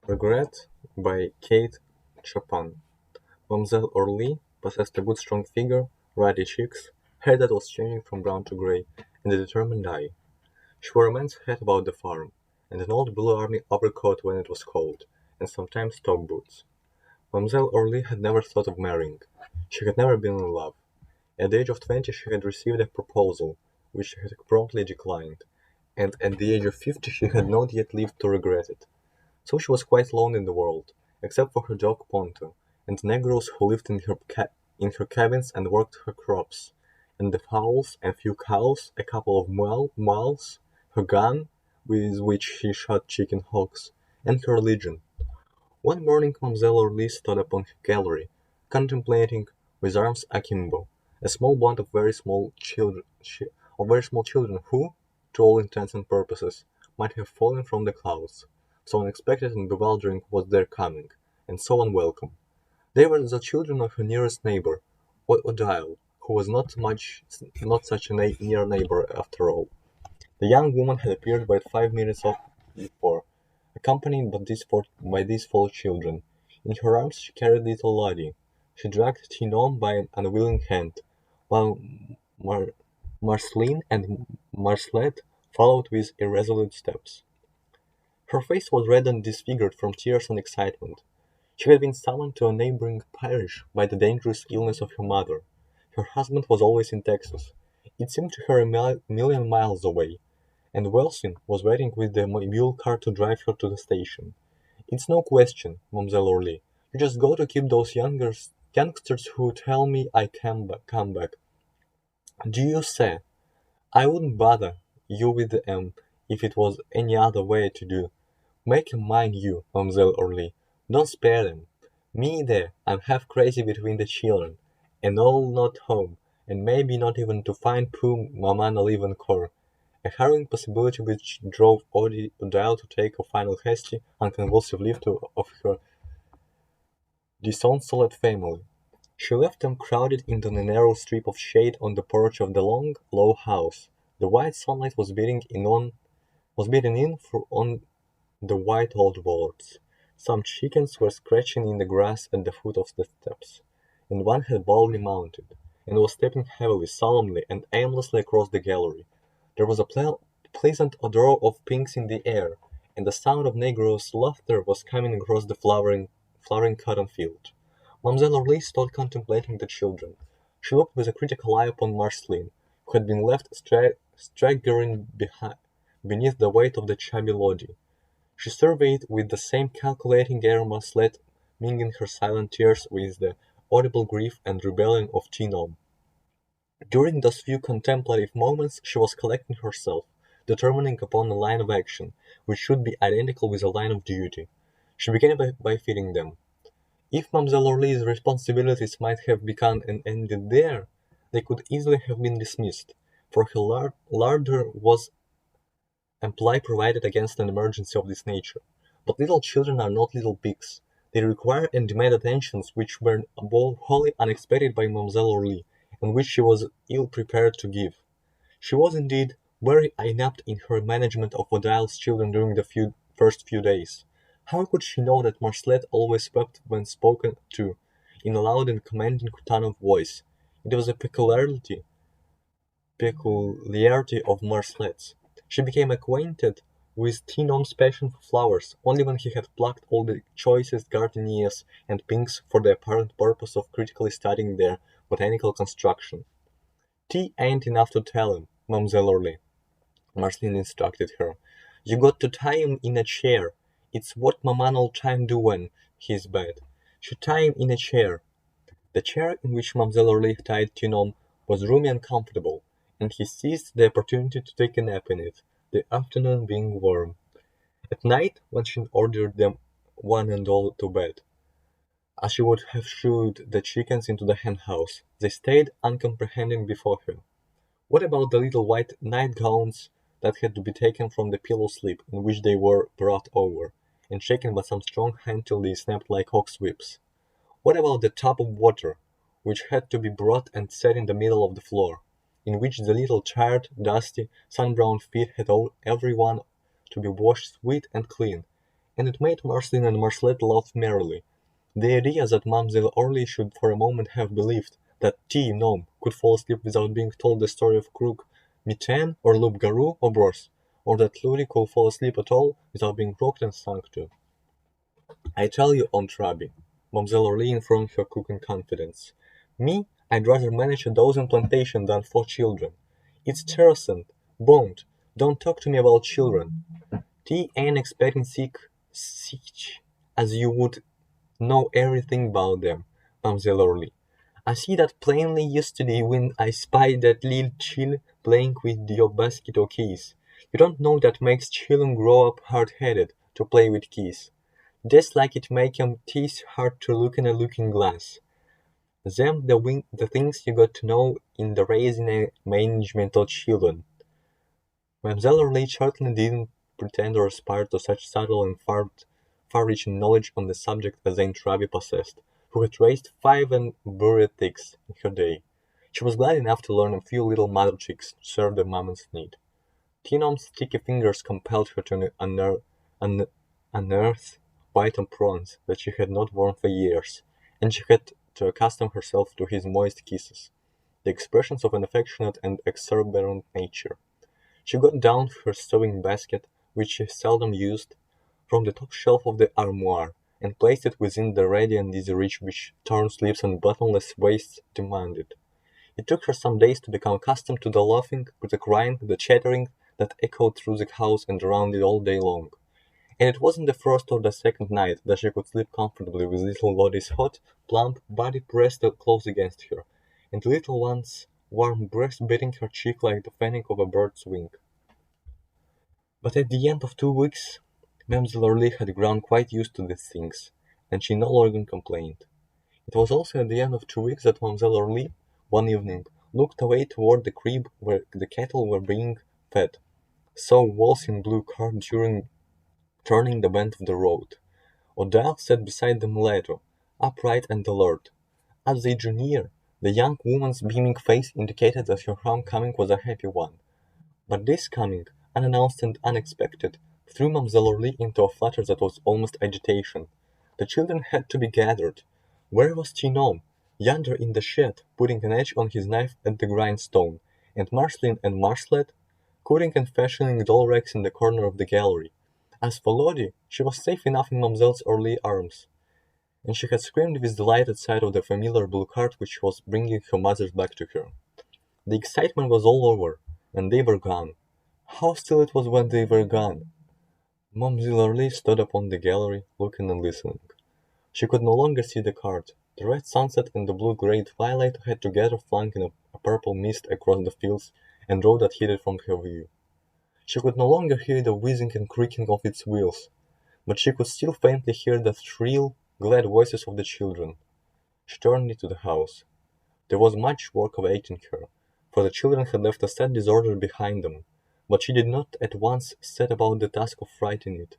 Regret by Kate Chopin. Mademoiselle Orly possessed a good strong figure, ruddy cheeks, hair that was changing from brown to grey, and a determined eye. She wore a man's hat about the farm, and an old blue army overcoat when it was cold, and sometimes top boots. Mademoiselle Orly had never thought of marrying. She had never been in love. At the age of 20 she had received a proposal, which she had promptly declined, and at the age of 50 she had not yet lived to regret it. So she was quite alone in the world, except for her dog Ponto, and the negroes who lived in her cabins and worked her crops, and the fowls and few cows, a couple of mules, her gun, with which she shot chicken hawks, and her religion. One morning Mademoiselle Orly stood upon her gallery, contemplating, with arms akimbo, a small band of very small children who, to all intents and purposes, might have fallen from the clouds, so unexpected and bewildering was their coming, and so unwelcome. They were the children of her nearest neighbor, Odile, who was not such a near neighbor after all. The young woman had appeared but 5 minutes before, accompanied by these four children. In her arms she carried little Lottie. She dragged Tinom by an unwilling hand, while Mar- Marceline and Marcelet followed with irresolute steps. Her face was red and disfigured from tears and excitement. She had been summoned to a neighboring parish by the dangerous illness of her mother. Her husband was always in Texas. It seemed to her a million miles away, and Wilson was waiting with the mule car to drive her to the station. It's no question, Mademoiselle Orly. You just go to keep those youngsters who tell me I come back. Do you say? I wouldn't bother you with them if it was any other way to do. Make 'em mind you, Mademoiselle Orly. Don't spare them. Me there, I'm half crazy between the children, and all not home, and maybe not even to find poor Maman Levencore. A harrowing possibility which drove Odile to take a final hasty, unconvulsive leave of her disconsolate family. She left them crowded into the narrow strip of shade on the porch of the long, low house. The white sunlight was beating in on the white old boards. Some chickens were scratching in the grass at the foot of the steps, and one had boldly mounted, and was stepping heavily, solemnly, and aimlessly across the gallery. There was a pleasant odor of pinks in the air, and the sound of negroes' laughter was coming across the flowering cotton field. Mademoiselle Orly stood contemplating the children. She looked with a critical eye upon Marceline, who had been left staggering beneath the weight of the chubby Lodi. She surveyed with the same calculating air Marcelet, mingling her silent tears with the audible grief and rebellion of Tinom. During those few contemplative moments she was collecting herself, determining upon a line of action, which should be identical with a line of duty. She began by feeding them. If Mademoiselle Orly's responsibilities might have begun and ended there, they could easily have been dismissed, for her larder was amply provided against an emergency of this nature. But little children are not little pigs. They require and demand attentions which were wholly unexpected by Mademoiselle Orly, and which she was ill prepared to give. She was, indeed, very inept in her management of Odile's children during the first few days. How could she know that Marcelet always wept when spoken to, in a loud and commanding tone of voice? It was a peculiarity of Marcelet's. She became acquainted with Tinom's passion for flowers only when he had plucked all the choicest gardenias and pinks for the apparent purpose of critically studying their botanical construction. "Tea ain't enough to tell him, Mademoiselle Orly," Marceline instructed her. "You got to tie him in a chair. It's what Maman all time do when he's bad. She tie him in a chair." The chair in which Mademoiselle Orly tied Tinom was roomy and comfortable, and he seized the opportunity to take a nap in it, the afternoon being warm. At night, when she ordered them one and all to bed, as she would have shooed the chickens into the hen-house, they stayed uncomprehending before her. What about the little white nightgowns that had to be taken from the pillow slip in which they were brought over, and shaken by some strong hand till they snapped like ox whips? What about the tub of water, which had to be brought and set in the middle of the floor, in which the little tired, dusty, sun-browned feet had all every one to be washed sweet and clean, and it made Marceline and Marcelette laugh merrily. The idea that Mademoiselle Orly should for a moment have believed that T. Gnome could fall asleep without being told the story of Crook Mitaine or Loup Garou or worse, or that Ludi could fall asleep at all without being rocked and sung to. I tell you, Aunt Rabbie, Mademoiselle Orly informed her cook in confidence, me, I'd rather manage a dozen plantations than 4 children. It's terracent, bond, don't talk to me about children. T ain't expecting sick, as you would know everything about them, Mademoiselle Orly. I see that plainly yesterday when I spied that little child playing with your basket of keys. You don't know that makes children grow up hard-headed to play with keys. Just like it make 'em teeth hard to look in a looking glass. Them the things you got to know in the raising and management of children. Mademoiselle Orly certainly didn't pretend or aspire to such subtle and far-reaching knowledge on the subject as Aunt Rabbie possessed, who had raised 5 and buried ticks in her day. She was glad enough to learn a few little mother tricks to serve the moment's need. Tinom's sticky fingers compelled her to unearth white prawns that she had not worn for years, and she had to accustom herself to his moist kisses, the expressions of an affectionate and exuberant nature. She got down her sewing basket, which she seldom used, from the top shelf of the armoire, and placed it within the ready and easy reach which torn sleeves and buttonless waists demanded. It took her some days to become accustomed to the laughing, the crying, the chattering that echoed through the house and around it all day long. And it wasn't the first or the second night that she could sleep comfortably with little Lottie hot, plump body pressed close against her, and the little one's warm breast beating her cheek like the fanning of a bird's wing. But at the end of 2 weeks, Mademoiselle Orly had grown quite used to these things, and she no longer complained. It was also at the end of 2 weeks that Mademoiselle Orly, one evening, looked away toward the crib where the cattle were being fed, saw Waltz in blue cart during turning the bend of the road. O'Dell sat beside the mulatto, upright and alert. As they drew near, the young woman's beaming face indicated that her homecoming was a happy one. But this coming, unannounced and unexpected, threw Mademoiselle Orly into a flutter that was almost agitation. The children had to be gathered. Where was Chinom? Yonder in the shed, putting an edge on his knife at the grindstone, and Marceline and Marcelette, cutting and fashioning doll racks in the corner of the gallery. As for Lottie, she was safe enough in Mademoiselle Orly's arms, and she had screamed with delight at sight of the familiar blue cart which was bringing her mother back to her. The excitement was all over, and they were gone. How still it was when they were gone! Mademoiselle Orly stood upon the gallery, looking and listening. She could no longer see the cart. The red sunset and the blue-gray twilight had together flung in a purple mist across the fields and road that hid it from her view. She could no longer hear the whizzing and creaking of its wheels, but she could still faintly hear the shrill, glad voices of the children. She turned into the house. There was much work awaiting her, for the children had left a sad disorder behind them, but she did not at once set about the task of righting it.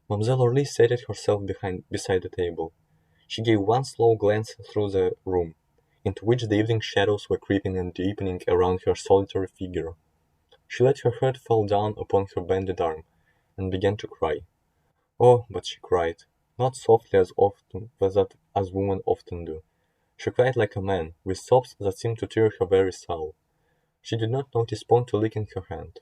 Mademoiselle Orly seated herself beside the table. She gave one slow glance through the room, into which the evening shadows were creeping and deepening around her solitary figure. She let her head fall down upon her bended arm, and began to cry. Oh, but she cried, not softly as women often do. She cried like a man, with sobs that seemed to tear her very soul. She did not notice Ponto licking her hand.